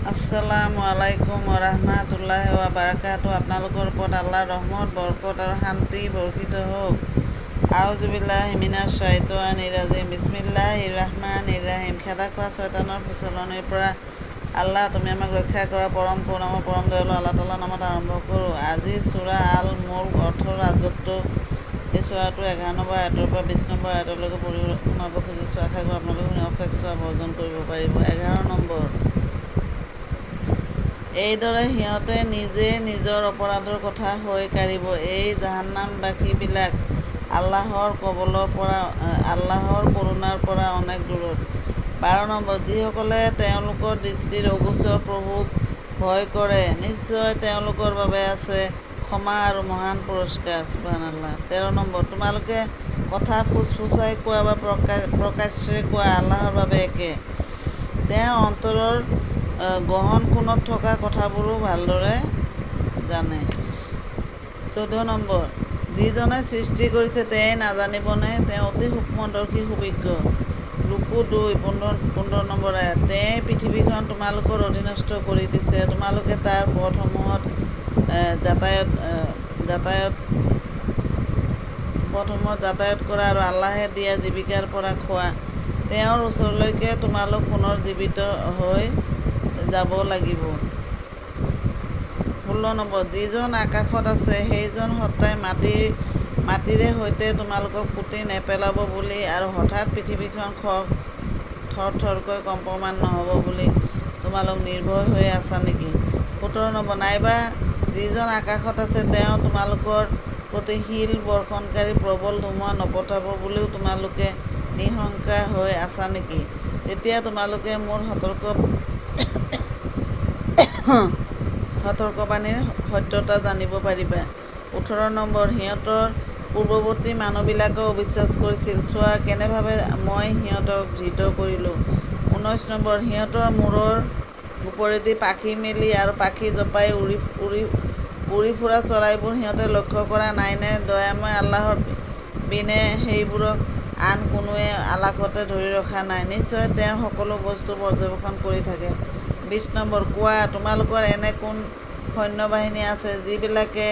আসসালামু আলাইকুম ওৰহমাতুল্লাহি ওয়া বাৰাকাতুহু। আপোনালোকৰ ওপৰত আল্লাহৰ ৰহমত, বৰকত আৰু শান্তি বৰ্ষিত হওক। আউযু বিল্লাহি মিনাশ শাইতানিৰ ৰাজিম। বিসমিল্লাহিৰ ৰহমানিৰ ৰহিম। খেদা খোৱা শয়তানৰ প্ৰচলনিৰ পৰা আল্লাহ তুমি আমাক ৰক্ষা কৰা। পৰম কৰুণাময় পৰম দয়ালু আল্লাহ তাআলাৰ নামত আৰম্ভ কৰোঁ। আজি সূৰা আল মুল্ক অৰ্থৰ ৰাজত্ব। এই সূৰাটো 11 নম্বৰ আয়াতৰ পৰা 20 নম্বৰ আয়াতলৈকে পঢ়ি শুনাব খুজিছোঁ। আশা কৰোঁ আপোনালোকে শুনি অশেষ সওৱাব অৰ্জন কৰিব পাৰিব। 11 নম্বৰ। এইদৰে সিহঁতে নিজে নিজৰ অপৰাধৰ কথা হৈ কাঢ়িব। এই জাহান্নামবাসীবিলাক আল্লাহৰ কৰুণাৰ পৰা অনেক দূৰত। 12 নম্বৰ। যিসকলে তেওঁলোকৰ দৃষ্টিৰ অগোচৰ প্ৰভুক ভয় কৰে, নিশ্চয় তেওঁলোকৰ বাবে আছে ক্ষমা আৰু মহান পুৰস্কাৰ। সুবহানাল্লাহ। 13 নম্বৰ। তোমালোকে কথা ফুচফুচাই কোৱা বা প্ৰকাশ্যে কোৱা আল্লাহৰ বাবে একে। তেওঁ অন্তৰৰ গহন কোণত থকা কথাবোৰো ভালদৰে জানে। 14 নম্বৰ। যিজনে সৃষ্টি কৰিছে তেৱেঁই নাজানিবনে? তেওঁ অতি সূক্ষ্মদৰ্শী সুবিজ্ঞ। লুকু 2 15 নম্বৰ আয়াত। তেৱেঁই পৃথিৱীখন তোমালোকৰ অধীনস্থ কৰি দিছে। তোমালোকে তাৰ পথসমূহত যাতায়াত কৰা আৰু আল্লাহে দিয়া জীৱিকাৰ পৰা খোৱা। তেওঁৰ ওচৰলৈকে তোমালোক পুনৰ জীৱিত হৈ যাব লাগিব। 16 নম্বৰ। যিজন আকাশত আছে সেইজন সত্তাই মাটিৰে সৈতে তোমালোকক পুতি নেপেলাব বুলি আৰু হঠাৎ পৃথিৱীখন থৰথৰকৈ কম্পমান নহ'ব বুলি তোমালোক নিৰ্ভয় হৈ আছা নেকি? 17 নম্বৰ। নাইবা যিজন আকাশত আছে তেওঁ তোমালোকৰ প্ৰতি শিল বৰ্ষণকাৰী প্ৰবল ধুমুহা নপঠাব বুলিও তোমালোকে নিশংকা হৈ আছা নেকি? তেতিয়া তোমালোকে মোৰ সতৰ্কবাণীৰ সত্যতা জানিব পাৰিবা। 18 নম্বৰ। সিহঁতৰ পূৰ্বৱৰ্তী মানুহবিলাকেও অবিশ্বাস কৰিছিল। চোৱা কেনেভাৱে মই সিহঁতক ধৃত কৰিলোঁ। 19 নম্বৰ। সিহঁতৰ মূৰৰ ওপৰেদি পাখি মেলি আৰু পাখি জপাই উৰি ফুৰা চৰাইবোৰ সিহঁতে লক্ষ্য কৰা নাইনে? দয়াময় আল্লাহৰ বিনে সেইবোৰক আন কোনোৱে আলাসতে ধৰি ৰখা নাই। নিশ্চয় তেওঁ সকলো বস্তু পৰ্যবেক্ষণ কৰি থাকে। 20 নম্বৰ। কোৱা, তোমালোকৰ এনে কোন সৈন্যবাহিনী আছে যিবিলাকে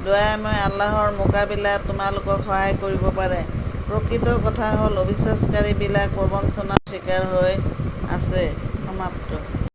দয়াময় আল্লাহৰ মোকাবিলাত তোমালোকক সহায় কৰিব পাৰে? প্ৰকৃত কথা হ'ল অবিশ্বাসকাৰীবিলাক প্ৰবঞ্চনাৰ চিকাৰ হৈ আছে। সমাপ্ত।